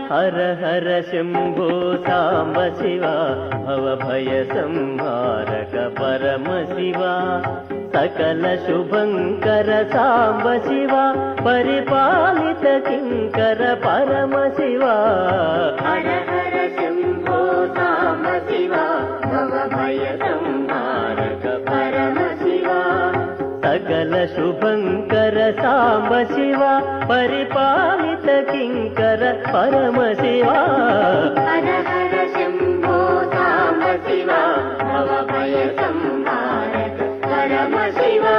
हर हर शम्भो साम्ब शिवा भवभय संहारक परम शिवा सकल शुभंकर साम्ब शिवा परिपालित किंकर परम शिवा हर हर शम्भो साम्ब शिवा भवभय संहारक परम शिवा सकल शुभंकर साम्ब शिवा परिपालित किंकर परम शिवा हर हर शम्भो साम्ब शिवा भवभय संहारक परम शिवा।